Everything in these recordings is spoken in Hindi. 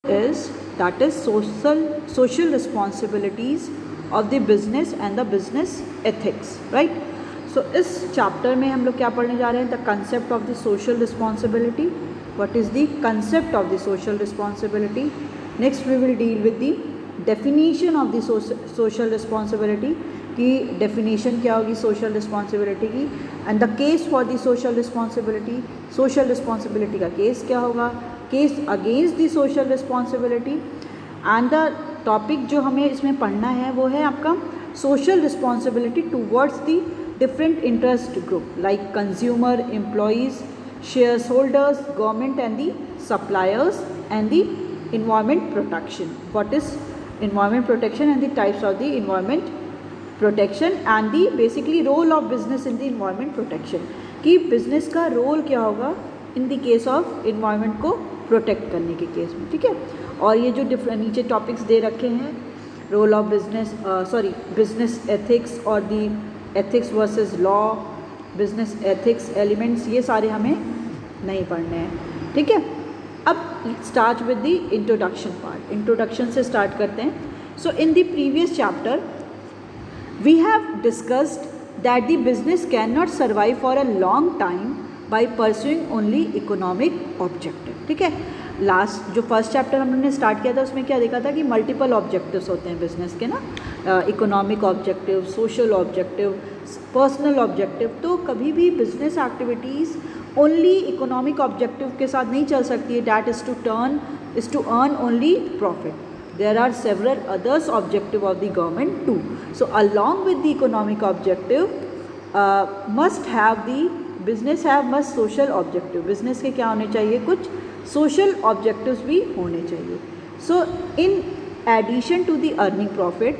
is that is social responsibilities of the business and the business ethics, right? So इस चैप्टर में हम लोग क्या पढ़ने जा रहे हैं? The concept of the social responsibility. What is the concept of the social responsibility? Next we will deal with the definition of the social responsibility, की डेफिनेशन क्या होगी सोशल रिस्पॉन्सिबिलिटी की, and the case for the social responsibility. Social responsibility का केस क्या होगा, case against the social responsibility. And the topic जो हमें इसमें पढ़ना है वो है आपका social responsibility towards the different interest group like consumer, employees, shareholders, government and the suppliers, and the environment protection. What is environment protection and the types of the environment protection, and the basically role of business in the environment protection, कि business का role क्या होगा in the case of environment को protect करने के केस में, ठीक है. और ये जो नीचे topics दे रखे हैं, role of business business ethics और the ethics versus law, business ethics elements, ये सारे हमें नहीं पढ़ने हैं, ठीक है. अब start with the introduction part. Introduction से स्टार्ट करते हैं. So in the previous chapter we have discussed that the business can not survive for a long time by pursuing only economic objective, ठीक है. लास्ट जो फर्स्ट चैप्टर हमने स्टार्ट किया था उसमें क्या देखा था कि मल्टीपल ऑब्जेक्टिव्स होते हैं बिजनेस के ना, economic objective, social objective, personal objective. तो कभी भी business activities only economic objective के साथ नहीं चल सकती है. That is to earn only profit. There are several others objective of the government too. So along with the economic objective must have the business have must social objective. Business के क्या होने चाहिए, कुछ सोशल ऑब्जेक्टिव्स भी होने चाहिए. So in addition to the earning profit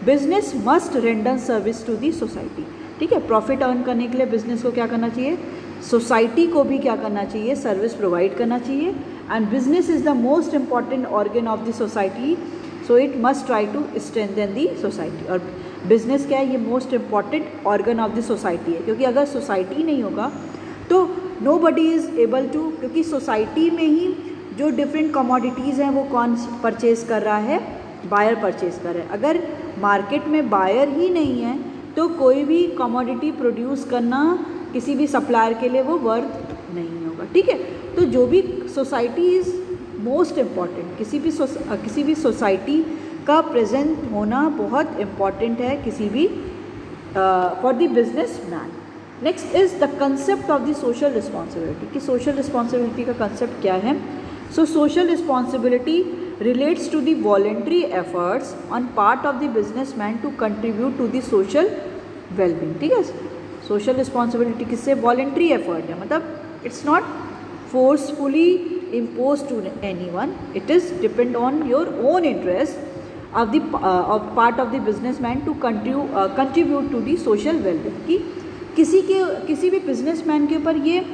business must render service to the society, ठीक है. प्रॉफिट अर्न करने के लिए बिजनेस को क्या करना चाहिए, सोसाइटी को भी क्या करना चाहिए, सर्विस प्रोवाइड करना चाहिए. And business is the most important organ of the society, so it must try to strengthen the society. और बिजनेस क्या है, ये most important organ of the society है, क्योंकि अगर सोसाइटी नहीं होगा तो नोबडी इज़ एबल टू, क्योंकि सोसाइटी में ही जो डिफरेंट कमोडिटीज़ हैं वो कौन परचेज़ कर रहा है, बायर परचेज़ कर रहा है. अगर मार्केट में बायर ही नहीं है तो कोई भी कमोडिटी प्रोड्यूस करना किसी भी सप्लायर के लिए वो वर्थ नहीं होगा, ठीक है. तो जो भी सोसाइटी इज़ मोस्ट इम्पॉर्टेंट, किसी भी सोसाइटी का प्रेजेंट होना बहुत इम्पॉर्टेंट है किसी भी for the business man. Next is the concept of the social responsibility, कि सोशल रिस्पॉन्सिबिलिटी का कंसेप्ट क्या है. So social responsibility relates to the voluntary efforts on part of the businessman to contribute to the social well-being, ठीक है. सोशल रिस्पॉन्सिबिलिटी किससे, वॉलेंट्री एफर्ट है, मतलब it's not forcefully impose to any one, it is depend on your own interest of the part of the business man to contribute to the social wellbeing. कि किसी भी बिजनेस मैन के ऊपर ये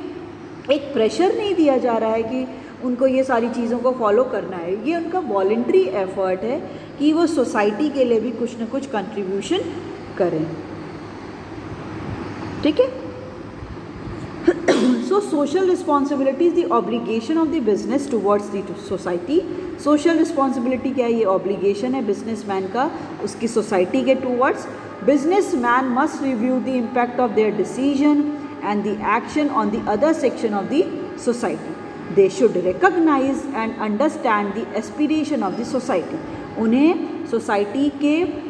एक प्रेशर नहीं दिया जा रहा है कि उनको ये सारी चीज़ों को फॉलो करना है. ये उनका वॉलेंट्री एफर्ट है कि वो सोसाइटी के लिए भी कुछ ना कुछ कंट्रीब्यूशन करें, ठीक है. So social responsibility is the obligation of the business towards the society. Social responsibility क्या है, ये ऑब्लिगेशन है बिजनेसमैन का उसकी सोसाइटी के towards. Businessman must review the impact of their decision and the action on the other section of the society. They should recognize and understand the aspiration of the society. उन्हें सोसाइटी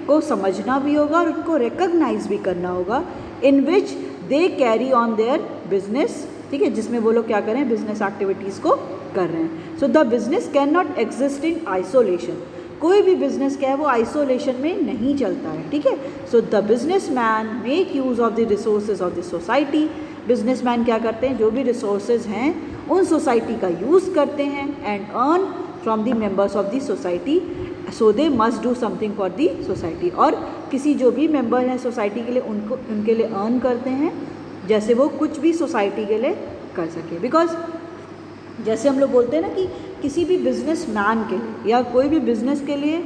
को समझना भी होगा और उनको रिकॉग्नाइज भी करना होगा. in which they carry on their business, ठीक है, जिसमें वो लोग क्या करें, बिजनेस एक्टिविटीज़ को कर रहे हैं. So the business can not exist in isolation. कोई भी बिजनेस क्या है वो आइसोलेशन में नहीं चलता है, ठीक है. So the business man make use of the resources of the society. Businessman क्या करते हैं, जो भी रिसोर्सेज हैं उन सोसाइटी का यूज़ करते हैं and earn from the members of the society. So they must do something for the society. और किसी जो भी मेंबर हैं सोसाइटी के लिए उनके लिए अर्न करते हैं जैसे वो कुछ भी सोसाइटी के लिए कर सके. बिकॉज जैसे हम लोग बोलते हैं ना कि किसी भी बिजनेस मैन के लिए या कोई भी बिजनेस के लिए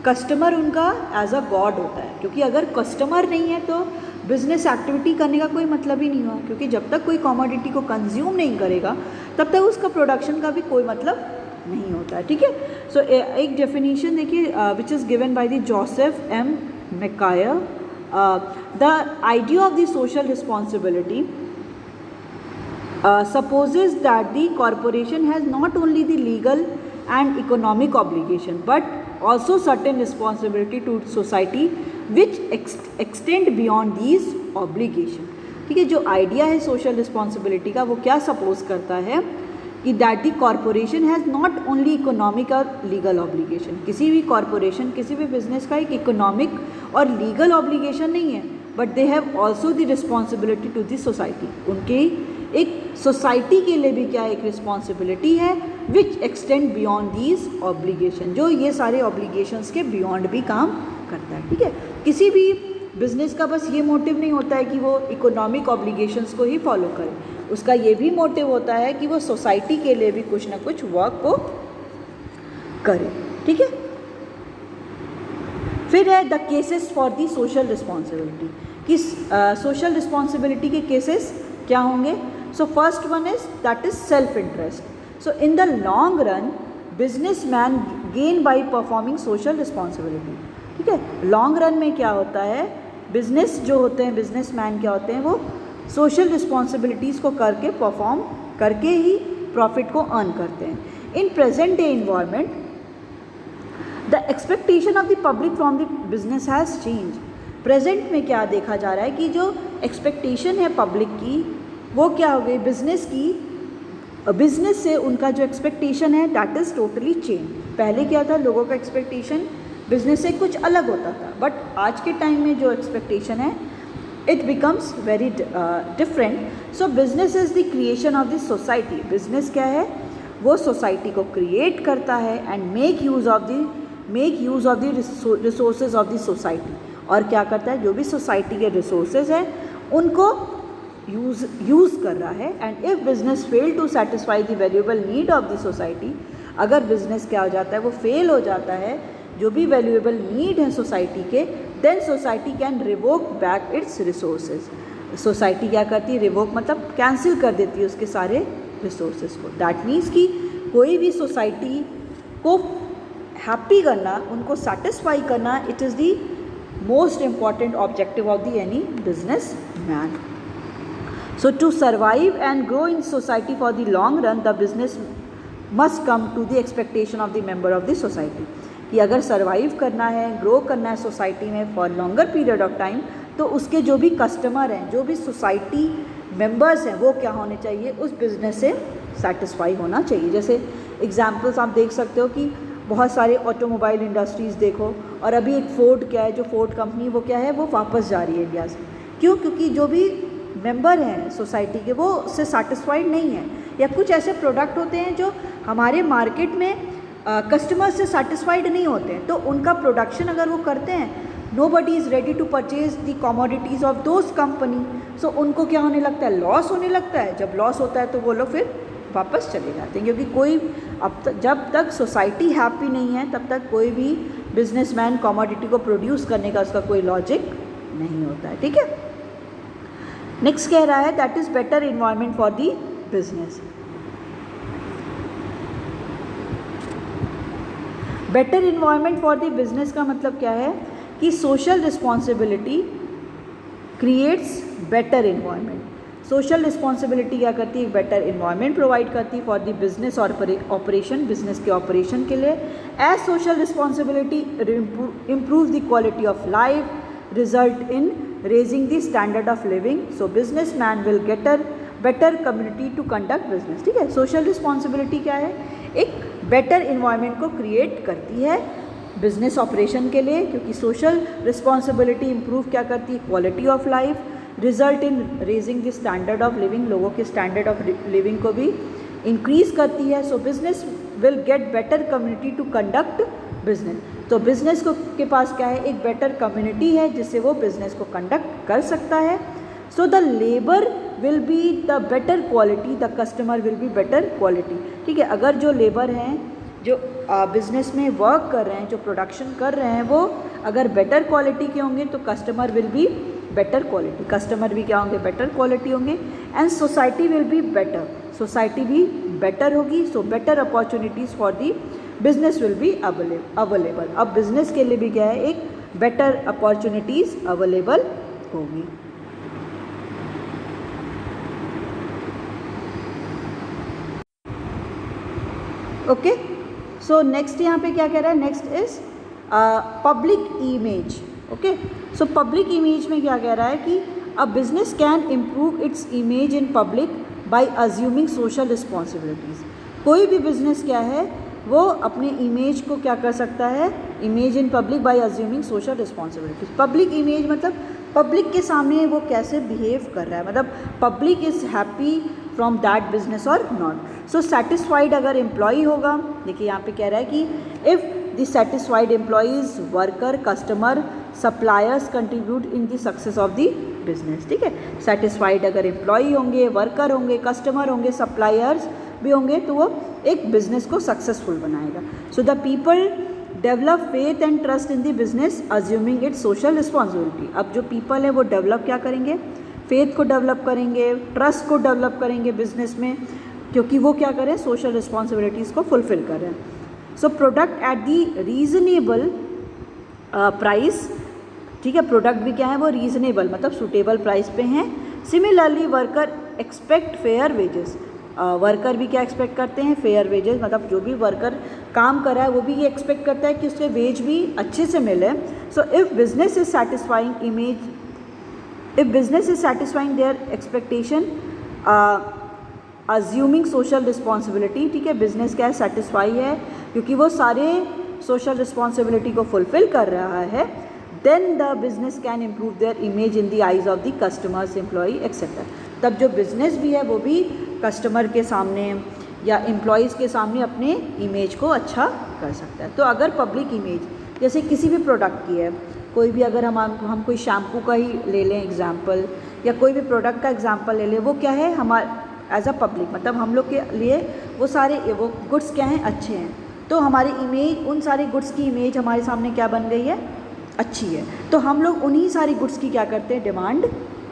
कस्टमर उनका एज अ गॉड होता है, क्योंकि अगर कस्टमर नहीं है तो बिजनेस एक्टिविटी करने का कोई मतलब ही नहीं हुआ. क्योंकि जब तक कोई कमोडिटी को कंज्यूम नहीं करेगा तब तक उसका प्रोडक्शन का भी कोई मतलब नहीं होता है, ठीक है। सो एक डेफिनेशन देखिए which is given by the Joseph M McGuire, the idea of the social responsibility supposes that the corporation has not only the legal and economic obligation but also certain responsibility to society which extend beyond these obligation। ठीक है, जो आइडिया है सोशल रिस्पॉन्सिबिलिटी का वो क्या सपोज करता है कि that the corporation has not only economic और लीगल ऑब्लिगेशन। किसी भी कॉरपोरेशन, किसी भी बिजनेस का एक इकोनॉमिक और लीगल ऑब्लिगेशन नहीं है, but they have also the responsibility to the society. उनके एक सोसाइटी के लिए भी क्या एक रिस्पॉन्सिबिलिटी है which extend beyond these obligation, जो ये सारे ऑब्लिगेशंस के बियॉन्ड भी काम करता है। ठीक है, किसी भी बिजनेस का बस ये मोटिव नहीं होता है कि वो इकोनॉमिक ऑब्लिगेशंस को ही फॉलो करे, उसका ये भी मोटिव होता है कि वो सोसाइटी के लिए भी कुछ ना कुछ वर्क को करे। ठीक है, फिर है the cases for the social responsibility, कि सोशल रिस्पॉन्सिबिलिटी के केसेस क्या होंगे। सो first one is that is self interest. So in the long run business man gain by performing social responsibility. ठीक है, लॉन्ग रन में क्या होता है, बिजनेस जो होते हैं, बिजनेस मैन क्या होते हैं, वो सोशल रिस्पॉन्सिबिलिटीज़ को करके परफॉर्म करके ही प्रॉफिट को अर्न करते हैं। In present day environment the expectation of the public from the business has change. Present में क्या देखा जा रहा है कि जो एक्सपेक्टेशन है पब्लिक की वो क्या हो गई, बिजनेस की, बिजनेस से उनका जो एक्सपेक्टेशन है दैट इज़ टोटली चेंज। पहले क्या था, लोगों का एक्सपेक्टेशन बिजनेस से कुछ अलग होता था, बट आज के टाइम में जो एक्सपेक्टेशन है it becomes very different. So business is the creation of the society. Business क्या है, वो सोसाइटी को क्रिएट करता है and make use of the resources of the society. और क्या करता है, जो भी सोसाइटी के रिसोर्सेज हैं उनको यूज़ कर रहा है। And if business fail to satisfy the valuable need of the society, अगर बिजनेस क्या हो जाता है, वो फेल हो जाता है जो भी वैल्यूएबल नीड है सोसाइटी के, then society can revoke back its resources. Society क्या करती है, रिवोक मतलब कैंसिल कर देती है उसके सारे रिसोर्सेज को। दैट मीन्स कि कोई भी सोसाइटी को हैप्पी करना, उनको सेटिस्फाई करना, it is the most important objective of the any business man. So to survive and grow in society for the long run, the business must come to the expectation of the member of the society। कि अगर सर्वाइव करना है, ग्रो करना है सोसाइटी में for longer period of time, तो उसके जो भी कस्टमर हैं, जो भी सोसाइटी मेंबर्स हैं, वो क्या होने चाहिए, उस बिज़नेस से सेटिस्फाई होना चाहिए। जैसे एग्जांपल्स आप देख सकते हो कि बहुत सारे ऑटोमोबाइल इंडस्ट्रीज़ देखो, और अभी एक फोर्ड क्या है, जो फोर्ड कंपनी वो क्या है, वो वापस जा रही है इंडिया से। क्यों? क्योंकि जो भी मेंबर हैं सोसाइटी के वो उससे सेटिस्फाइड नहीं है, या कुछ ऐसे प्रोडक्ट होते हैं जो हमारे मार्केट में कस्टमर से सेटिस्फाइड नहीं होते हैं, तो उनका प्रोडक्शन अगर वो करते हैं, nobody is ready to purchase the commodities of those company. So उनको क्या होने लगता है, लॉस होने लगता है। जब लॉस होता है तो वो लोग फिर वापस चले जाते हैं, क्योंकि कोई जब तक सोसाइटी हैप्पी नहीं है तब तक कोई भी बिजनेसमैन कमोडिटी को प्रोड्यूस करने का उसका कोई लॉजिक नहीं होता है। ठीक है, नेक्स्ट कह रहा है that is better environment for the business. Better environment for the business का मतलब क्या है कि social responsibility creates better environment. Social responsibility क्या करती है, बेटर इन्वायरमेंट प्रोवाइड करती है फॉर दी बिजनेस और ऑपरेशन, बिजनेस के ऑपरेशन के लिए। As social responsibility improve the quality of life, result in raising the standard of living, so businessman will get a better community to conduct business। ठीक है, सोशल रिस्पॉन्सिबिलिटी क्या है, एक बेटर इन्वायरमेंट को क्रिएट करती है बिजनेस ऑपरेशन के लिए, क्योंकि सोशल रिस्पॉन्सिबिलिटी इम्प्रूव क्या करती है, quality of life, result in raising the standard of living, लोगों के स्टैंडर्ड ऑफ लिविंग को भी इंक्रीज करती है। So business will get better community to conduct business. तो बिजनेस को के पास क्या है, एक बेटर कम्युनिटी है जिससे वो बिजनेस को कंडक्ट कर सकता है। So the labour will be the better quality, the customer will be better quality. ठीक है, अगर जो लेबर हैं, जो बिजनेस में वर्क कर रहे हैं, जो प्रोडक्शन कर रहे हैं, वो अगर बेटर क्वालिटी के होंगे तो customer will be better quality, customer भी क्या होंगे, बेटर क्वालिटी होंगे, and society will be better. Society भी बेटर होगी, so better opportunities for the business will be available. अब बिजनेस के लिए भी क्या है, एक बेटर अपॉर्चुनिटीज़ अवेलेबल होगी। ओके, सो नेक्स्ट यहाँ पे क्या कह रहा है, next is public image. Okay, so public image में क्या कह रहा है कि a business can improve its image in public by assuming social responsibilities. कोई भी बिजनेस क्या है वो अपने इमेज को क्या कर सकता है, image in public by assuming social responsibilities. Public image मतलब पब्लिक के सामने वो कैसे बिहेव कर रहा है, मतलब public is happy from that business और नॉट। सो सेटिस्फाइड अगर एम्प्लॉई होगा, देखिए यहाँ पे कह रहा है कि if the satisfied employees, worker, customer, suppliers contribute in the success of the business. ठीक है, सेटिस्फाइड अगर एम्प्लॉई होंगे, वर्कर होंगे, कस्टमर होंगे, सप्लायर्स भी होंगे, तो वो एक बिजनेस को सक्सेसफुल बनाएगा। So the people develop faith and trust in the business assuming it's social responsibility. अब जो पीपल है वो डेवलप क्या करेंगे, फेथ को डेवलप करेंगे, ट्रस्ट को डेवलप करेंगे बिजनेस में, क्योंकि वो क्या करें, सोशल रिस्पॉन्सिबिलिटीज़ को फुलफिल करें। So product at the reasonable price. ठीक है, प्रोडक्ट भी क्या है वो रीजनेबल मतलब सूटेबल प्राइस पे हैं। Similarly worker expect fair wages. Worker भी क्या एक्सपेक्ट करते हैं, फेयर वेजेस, मतलब जो भी वर्कर काम कर रहा है वो भी ये एक्सपेक्ट करता है कि उसके वेज भी अच्छे से मिले। So if business is satisfying image, if business is satisfying their expectation assuming social responsibility. ठीक है, बिजनेस क्या है, सेटिस्फाई है क्योंकि वो सारे सोशल रिस्पॉन्सिबिलिटी को फुलफिल कर रहा है। Then the business can improve their image in the eyes of the customers, employee etcetera. तब जो बिजनेस भी है वो भी कस्टमर के सामने या एम्प्लॉयज़ के सामने अपने इमेज को अच्छा कर सकता है। तो अगर पब्लिक इमेज जैसे किसी भी प्रोडक्ट की है, कोई भी अगर हम कोई शैम्पू का ही ले लें एग्जाम्पल, या कोई भी प्रोडक्ट का एग्जाम्पल ले लें, वो क्या है हमारे एज अ पब्लिक, मतलब हम लोग के लिए वो सारे वो गुड्स क्या हैं, अच्छे हैं। तो हमारी इमेज, उन सारे गुड्स की इमेज हमारे सामने क्या बन गई है, अच्छी है। तो हम लोग उन्हीं सारी गुड्स की क्या करते हैं, डिमांड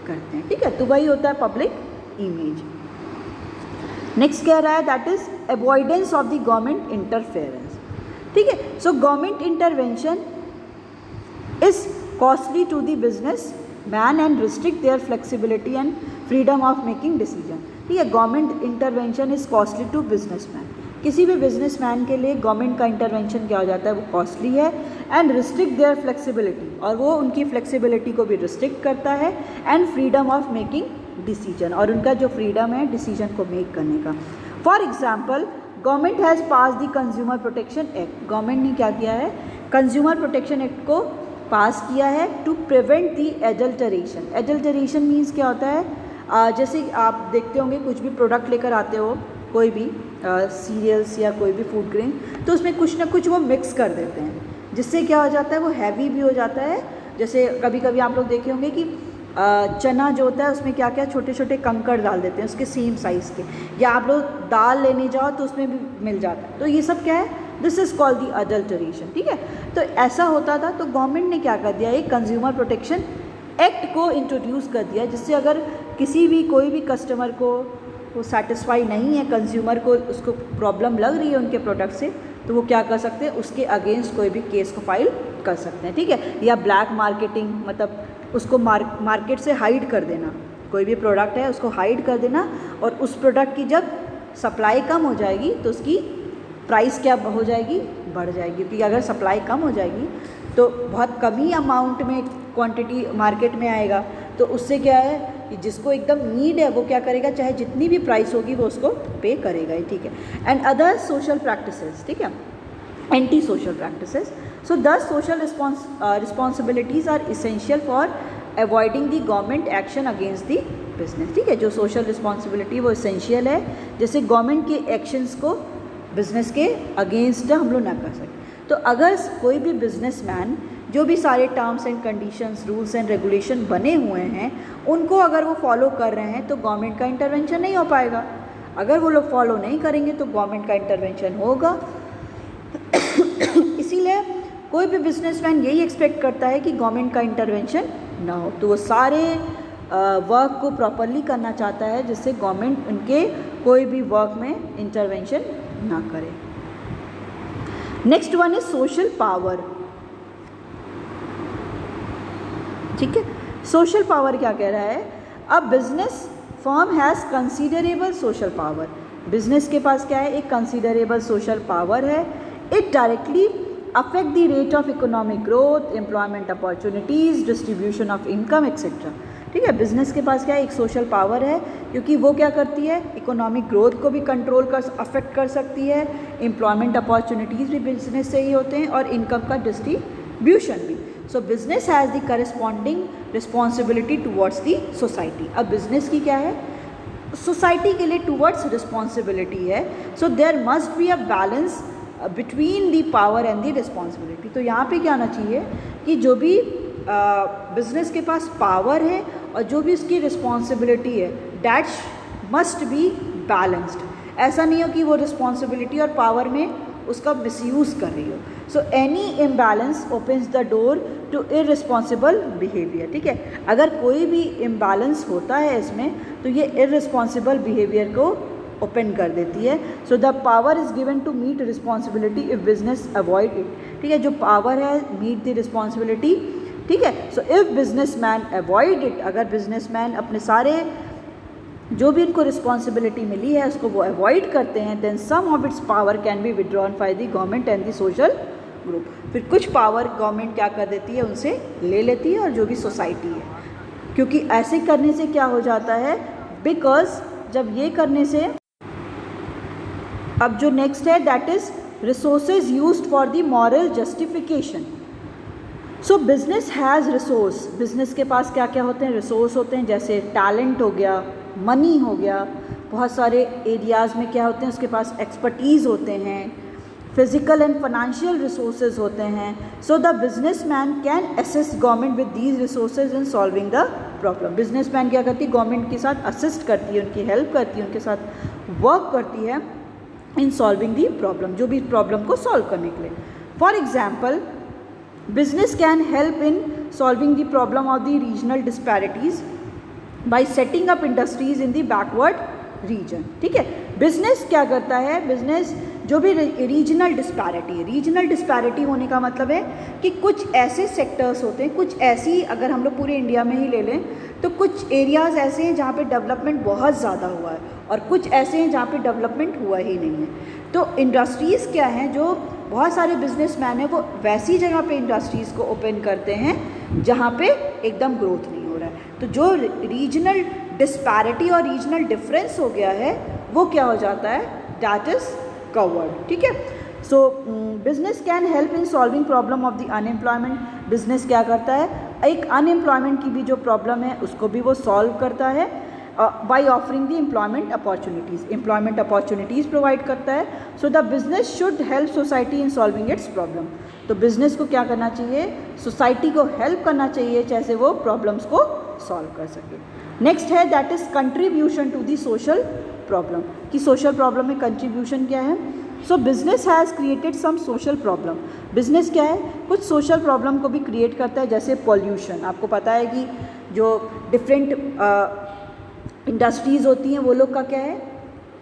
करते हैं। ठीक है, तो वही होता है पब्लिक इमेज। नेक्स्ट कह रहा है that is avoidance of the government interference. ठीक है, so government intervention is costly to the business man and restrict their flexibility and freedom of making decision. ठीक है, government intervention is costly to business man. किसी भी बिजनेसमैन के लिए गवर्नमेंट का इंटरवेंशन क्या हो जाता है, वो कॉस्टली है। एंड रिस्ट्रिक्ट देयर फ्लेक्सिबिलिटी, और वो उनकी फ्लेक्सिबिलिटी को भी रिस्ट्रिक्ट करता है। And freedom of making decision, और उनका जो फ्रीडम है डिसीजन को मेक करने का। For example government has pass the consumer protection act. Government ने क्या किया है, कंज्यूमर प्रोटेक्शन एक्ट को पास किया है to prevent the adulteration. Adulteration means क्या होता है, जैसे आप देखते होंगे कुछ भी प्रोडक्ट लेकर आते हो, कोई भी सीरियल्स या कोई भी फूड ग्रेन, तो उसमें कुछ ना कुछ वो मिक्स कर देते हैं, जिससे क्या हो जाता है, वो हैवी भी हो जाता है। जैसे कभी कभी आप लोग देखे होंगे कि चना जो होता है उसमें क्या क्या छोटे छोटे कंकड़ डाल देते हैं उसके सेम साइज़ के, या आप लोग दाल लेने जाओ तो उसमें भी मिल जाता है। तो ये सब क्या है, this is called the adulteration. ठीक है, तो ऐसा होता था, तो गवर्नमेंट ने क्या कर दिया, एक कंज्यूमर प्रोटेक्शन एक्ट को इंट्रोड्यूस कर दिया, जिससे अगर किसी भी कोई भी कस्टमर को वो सेटिस्फाई नहीं है, कंज्यूमर को उसको प्रॉब्लम लग रही है उनके प्रोडक्ट से, तो वो क्या कर सकते हैं, उसके अगेंस्ट कोई भी केस को फाइल कर सकते हैं। ठीक है, या ब्लैक मार्केटिंग, मतलब उसको मार्केट से हाइड कर देना, कोई भी प्रोडक्ट है उसको हाइड कर देना, और उस प्रोडक्ट की जब सप्लाई कम हो जाएगी तो उसकी प्राइस क्या हो जाएगी, बढ़ जाएगी। क्योंकि अगर सप्लाई कम हो जाएगी तो बहुत कम ही अमाउंट में क्वांटिटी मार्केट में आएगा, तो उससे क्या है कि जिसको एकदम नीड है वो क्या करेगा, चाहे जितनी भी प्राइस होगी वो उसको पे करेगा ही। ठीक है, एंड अदर सोशल प्रैक्टिसेस, ठीक है, anti social practices. So the social responsibilities are essential for avoiding the government action against the business. ठीक है, जो सोशल रिस्पॉन्सिबिलिटी वो इसेंशियल है, जैसे गवर्नमेंट के एक्शंस को बिजनेस के अगेंस्ट हम लोग ना कर सकें। तो अगर कोई भी बिजनेसमैन जो भी सारे terms and conditions, rules and regulation बने हुए हैं, उनको अगर वो फॉलो कर रहे हैं तो गवर्नमेंट का इंटरवेंशन नहीं हो पाएगा। अगर वो लोग फॉलो नहीं करेंगे तो गवर्नमेंट का इंटरवेंशन होगा। इसीलिए कोई भी बिजनेसमैन यही एक्सपेक्ट करता है कि गवर्नमेंट का इंटरवेंशन ना हो, तो वो सारे वर्क को प्रॉपरली करना चाहता है, जिससे गवर्नमेंट उनके कोई भी वर्क में इंटरवेंशन ना करे। Next one is social power. ठीक है, सोशल पावर क्या कह रहा है? A business firm has considerable social power. Business के पास क्या है? एक कंसीडरेबल सोशल पावर है। It directly affect the rate of economic growth, employment opportunities, distribution of income etcetera. ठीक है, बिजनेस के पास क्या है? एक सोशल पावर है, क्योंकि वो क्या करती है? इकोनॉमिक ग्रोथ को भी कंट्रोल कर अफेक्ट कर सकती है, एम्प्लॉयमेंट अपॉर्चुनिटीज़ भी बिजनेस से ही होते हैं, और इनकम का डिस्ट्रीब्यूशन भी। So business has the corresponding responsibility towards the society. अब बिजनेस की क्या है? सोसाइटी के लिए टूवर्ड्स रिस्पॉन्सिबिलिटी है। So there must be a balance between the power and the responsibility. तो यहाँ पे क्या आना चाहिए कि जो भी बिजनेस के पास पावर है और जो भी उसकी रिस्पॉन्सिबिलिटी है, दैट मस्ट बी बैलेंस्ड। ऐसा नहीं हो कि वो रिस्पॉन्सिबिलिटी और पावर में उसका मिसयूज़ कर रही हो। So any imbalance opens the door to irresponsible behaviour. ठीक है, अगर कोई भी इम्बैलेंस होता है इसमें, तो ये इररिस्पॉन्सिबल बिहेवियर को ओपन कर देती है। So the power is given to meet responsibility if business avoid it. ठीक है, जो पावर है मीट द रिस्पॉन्सिबिलिटी। ठीक है, so if businessman avoid it, अगर बिजनेसमैन अपने सारे जो भी उनको रिस्पॉन्सिबिलिटी मिली है उसको वो अवॉइड करते हैं, then some of its power can be withdrawn by the government and the social group. फिर कुछ पावर गवर्नमेंट क्या कर देती है? उनसे ले लेती है, और जो भी सोसाइटी है, क्योंकि ऐसे करने से क्या हो जाता है? बिकॉज जब ये करने से, अब जो नेक्स्ट है that is resources used for the moral justification. So business has resource. Business के पास क्या क्या होते हैं? रिसोर्स होते हैं, जैसे टैलेंट हो गया, मनी हो गया, बहुत सारे एरियाज़ में क्या होते हैं? उसके पास एक्सपर्टीज़ होते हैं, फिजिकल एंड फाइनेंशियल रिसोर्सेज होते हैं। So the businessman can assist government with these resources in solving the problem. Businessman क्या करती है? गवर्नमेंट के साथ असिस्ट करती है, उनकी हेल्प करती है, उनके साथ वर्क करती है इन सॉल्विंग दी प्रॉब्लम, जो भी प्रॉब्लम को सॉल्व करने के लिए। For example, business can help in solving the problem of the regional disparities bye setting up industries in the backward region. ठीक है, बिजनेस क्या करता है? बिजनेस जो भी रीजनल डिस्पैरिटी है, रीजनल डिस्पैरिटी होने का मतलब है कि कुछ ऐसे सेक्टर्स होते हैं, कुछ ऐसी, अगर हम लोग पूरे इंडिया में ही ले लें तो कुछ एरियाज़ ऐसे हैं जहाँ पे डेवलपमेंट बहुत ज़्यादा हुआ है, और कुछ ऐसे हैं जहाँ पे डेवलपमेंट हुआ ही नहीं है। तो इंडस्ट्रीज़ क्या हैं? जो बहुत सारे बिजनेसमैन हैं वो वैसी जगह पे इंडस्ट्रीज़ को ओपन करते हैं जहाँ पे एकदम ग्रोथ नहीं हो रहा है। तो जो रीजनल डिस्पैरिटी और रीजनल डिफरेंस हो गया है वो क्या हो जाता है? That is covered. ठीक है, so business can help in solving problem of the unemployment. Business क्या करता है? एक अनएम्प्लॉयमेंट की भी जो प्रॉब्लम है उसको भी वो सॉल्व करता है by offering the employment opportunities. Employment opportunities provide करता है। So the business should help society in solving it's problem. तो बिजनेस को क्या करना चाहिए? सोसाइटी को हेल्प करना चाहिए, जैसे वो प्रॉब्लम्स को सॉल्व कर सके। नेक्स्ट है that is contribution to the social problem, कि सोशल प्रॉब्लम में कंट्रीब्यूशन क्या है? So business has created some social problem. Business क्या है? कुछ सोशल प्रॉब्लम को भी क्रिएट करता है, जैसे पॉल्यूशन। आपको पता है कि जो डिफरेंट इंडस्ट्रीज़ होती हैं वो लोग का क्या है?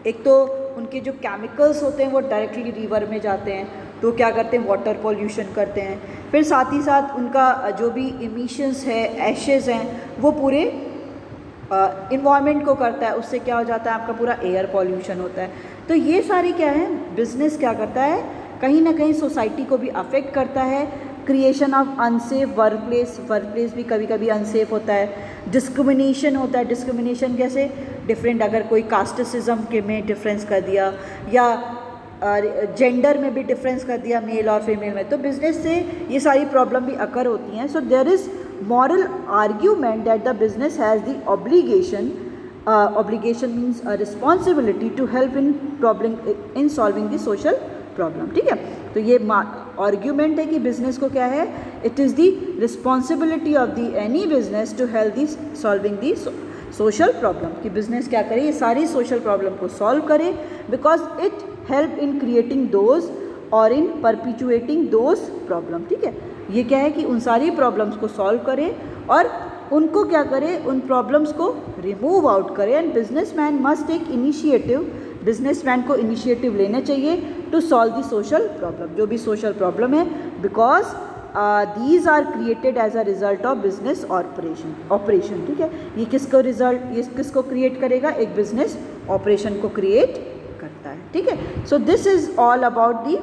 एक तो उनके जो केमिकल्स होते हैं वो डायरेक्टली रिवर में जाते हैं, तो क्या करते हैं? वाटर पॉल्यूशन करते हैं। फिर साथ ही साथ उनका जो भी इमिशंस है, एशेज़ हैं, वो पूरे इन्वायरमेंट को करता है, उससे क्या हो जाता है? आपका पूरा एयर पॉल्यूशन होता है। तो ये सारी क्या है? बिजनेस क्या करता है? कहीं ना कहीं सोसाइटी को भी अफेक्ट करता है। Creation of unsafe work place भी कभी कभी अनसेफ होता है। डिस्क्रिमिनेशन होता है। डिस्क्रिमिनेशन कैसे? डिफरेंट, अगर कोई कास्टिसिज्म के में डिफरेंस कर दिया, या जेंडर में भी डिफरेंस कर दिया, मेल और फीमेल में, तो बिजनेस से ये सारी प्रॉब्लम भी अकर होती हैं। So there is moral argument that the business has the obligation means a responsibility to help in solving the social problem। ठीक है, तो ये आर्ग्यूमेंट है कि बिजनेस को क्या है? It is the responsibility of the any business to help the solving the social problem, कि बिजनेस क्या करे? ये सारी सोशल प्रॉब्लम को सॉल्व करे, because it help in creating those or in परपिचुएटिंग those problem. ठीक है, ये क्या है कि उन सारी प्रॉब्लम्स को सॉल्व करें और उनको क्या करें, उन प्रॉब्लम्स को रिमूव आउट करें। And businessman must take initiative, businessman को इनिशिएटिव लेने चाहिए to solve the social problem, जो भी सोशल प्रॉब्लम है, because these are created as a result of business operation. ठीक है, ये किसको क्रिएट करेगा, एक बिजनेस ऑपरेशन को क्रिएट करता है। ठीक है, so this is all about the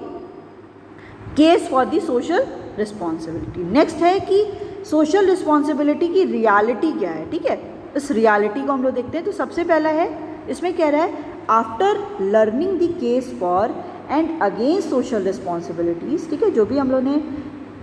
case for the social responsibility. Next है कि सोशल रिस्पॉन्सिबिलिटी की रियलिटी क्या है। ठीक है, इस रियलिटी को हम लोग देखते हैं। तो सबसे पहला है, इसमें कह रहा है after learning the case for and against social responsibilities. ठीक है, जो भी हम लोग ने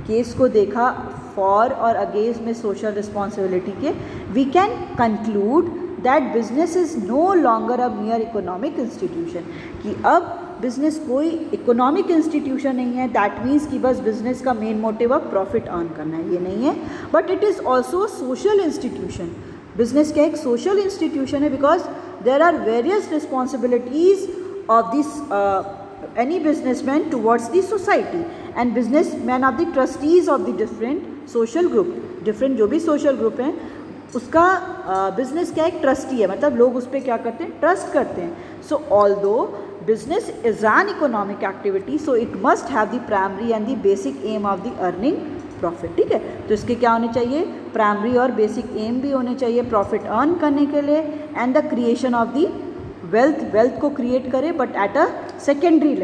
केस को देखा फॉर और अगेंस्ट में सोशल रिस्पॉन्सिबिलिटी के, we can conclude that business is no longer a mere economic institution, कि अब बिजनेस कोई इकोनॉमिक इंस्टीट्यूशन नहीं है। दैट मीन्स कि बस बिजनेस का मेन मोटिव अब प्रॉफिट अर्न करना है, ये नहीं है। But it is also social institution. Business क्या एक सोशल इंस्टीट्यूशन है, because there are various responsibilities of this any businessman towards the society, and businessmen are the trustees of the different social group। different जो भी social group हैं उसका बिजनेस क्या एक ट्रस्टी है, मतलब लोग उस पर क्या करते हैं, ट्रस्ट करते हैं। So although business is an economic activity, so it must have the primary and the basic aim of the earning profit. ठीक है, तो इसके क्या होने चाहिए, प्राइमरी और बेसिक एम भी होने चाहिए प्रॉफिट अर्न करने के लिए, and the creation of the wealth को क्रिएट करे, but at a secondary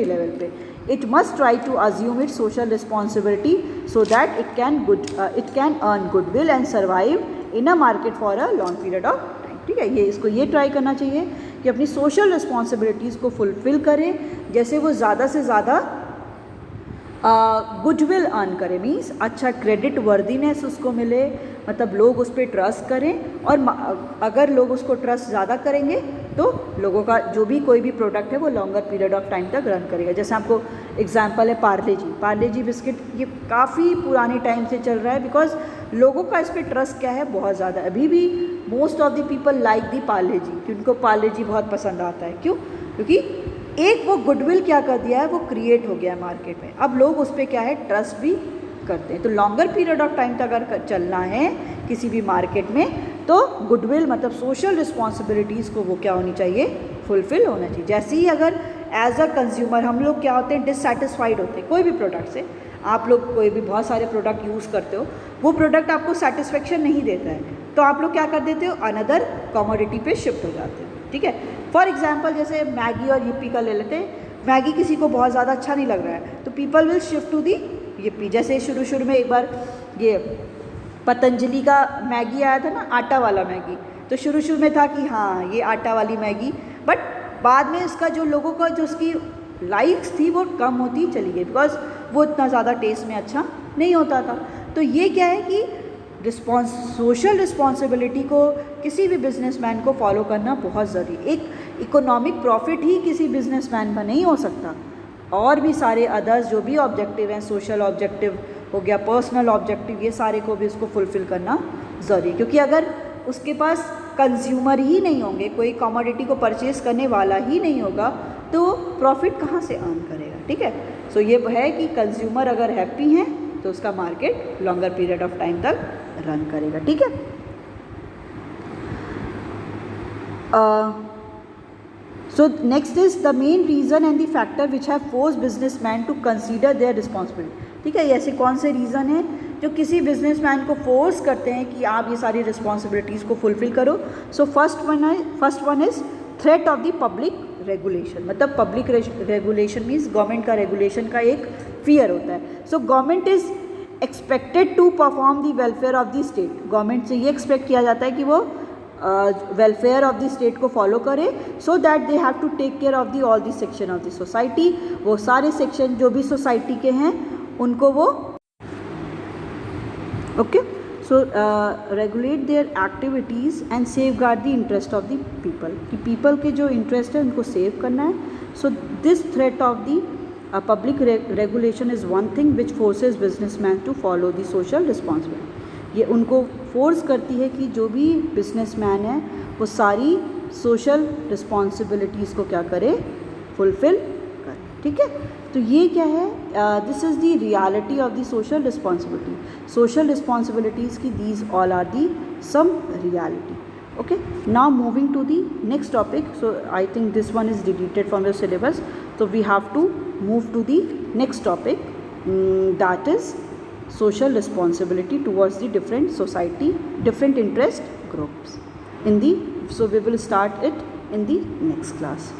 level पे। It must try to assume it social responsibility so that it can earn goodwill and survive in a market for a long period of time. ठीक है, ये ट्राई करना चाहिए कि अपनी सोशल रिस्पॉन्सिबिलिटीज़ को फुलफिल करें, जैसे वो ज़्यादा से ज़्यादा गुडविल अर्न करे, मीन्स अच्छा क्रेडिट वर्दीनेस उसको मिले, मतलब लोग उस पर ट्रस्ट करें। और अगर लोग उसको ट्रस्ट ज़्यादा करेंगे तो लोगों का जो भी कोई भी प्रोडक्ट है वो लॉन्गर पीरियड ऑफ टाइम तक रन करेगा। जैसे आपको एग्जांपल है पार्ले जी बिस्किट, ये काफ़ी पुराने टाइम से चल रहा है, बिकॉज लोगों का इस पर ट्रस्ट क्या है, बहुत ज़्यादा। अभी भी most of the people like the Parle G, कि उनको पार्ले जी बहुत पसंद आता है। क्यों? क्योंकि एक वो गुडविल क्या कर दिया है, वो क्रिएट हो गया है मार्केट में। अब लोग उस पर क्या है, ट्रस्ट भी करते हैं। तो लॉन्गर पीरियड ऑफ टाइम तक अगर चलना है किसी भी मार्केट में, तो गुडविल मतलब सोशल रिस्पॉन्सिबिलिटीज़ को वो क्या होनी चाहिए, फुलफिल होना चाहिए। जैसे ही अगर एज अ कंज्यूमर हम लोग क्या होते हैं, डिससेटिस्फाइड होते हैं कोई भी प्रोडक्ट से। आप लोग कोई भी बहुत सारे प्रोडक्ट यूज़ करते हो, वो प्रोडक्ट आपको सेटिस्फेक्शन नहीं देता है, तो आप लोग क्या कर देते हो, अनदर कमोडिटी पे शिफ्ट हो जाते हो। ठीक है, फॉर एग्जाम्पल जैसे मैगी और yippee का ले लेते हैं। मैगी किसी को बहुत ज़्यादा अच्छा नहीं लग रहा है, तो people will shift to the yippee। जैसे शुरू में एक बार ये पतंजलि का मैगी आया था ना, आटा वाला मैगी, तो शुरू में था कि हाँ ये आटा वाली मैगी, बट बाद में इसका जो लोगों का जो उसकी लाइक्स थी वो कम होती चली गई, बिकॉज वो इतना ज़्यादा टेस्ट में अच्छा नहीं होता था। तो ये क्या है कि सोशल रिस्पॉन्सिबिलिटी को किसी भी बिजनेसमैन को फॉलो करना बहुत ज़रूरी। एक इकोनॉमिक प्रॉफिट ही किसी बिजनेसमैन का नहीं हो सकता, और भी सारे अदर्स जो भी ऑब्जेक्टिव हैं, सोशल ऑब्जेक्टिव हो गया, पर्सनल ऑब्जेक्टिव, ये सारे को भी उसको फुलफ़िल करना ज़रूरी। क्योंकि अगर उसके पास कंज्यूमर ही नहीं होंगे, कोई कमोडिटी को परचेज़ करने वाला ही नहीं होगा, तो प्रॉफिट कहाँ से अर्न करेगा। ठीक है, सो ये है कि कंज्यूमर अगर हैप्पी हैं तो उसका market longer period of time तक रन करेगा। ठीक है, so next is the main reason and the factor which have force businessman to consider their responsibility. ठीक है, ऐसे कौन से रीज़न हैं जो किसी बिजनेसमैन को फोर्स करते हैं कि आप ये सारी रिस्पॉन्सिबिलिटीज़ को फुलफिल करो। So first one is threat of the public regulation. मतलब पब्लिक रेगुलेशन मीन्स गवर्नमेंट का रेगुलेशन का एक फियर होता है। So government is expected to perform the welfare of the state. Government से ये एक्सपेक्ट किया जाता है कि वो वेलफेयर ऑफ द स्टेट को फॉलो करे, so that they have to take care of the all the section of the society. वो सारे सेक्शन जो भी सोसाइटी के हैं उनको वो okay, so regulate their activities and safeguard the interest of the people, कि पीपल के जो इंटरेस्ट है उनको सेव करना है। So this threat of the public regulation is one thing which forces businessman to follow the social responsibility. ये उनको फोर्स करती है कि जो भी बिजनेसमैन है वो सारी सोशल रिस्पॉन्सिबिलिटीज़ को क्या करे, फुलफिल करे। ठीक है, तो ये क्या है, this is the reality of the social responsibility. Social responsibilities की these all are the some reality. Okay, now moving to the next topic. So I think this one is deleted from your syllabus, so we have to move to the next topic, that is social responsibility towards the different society, different interest groups in the, so we will start it in the next class.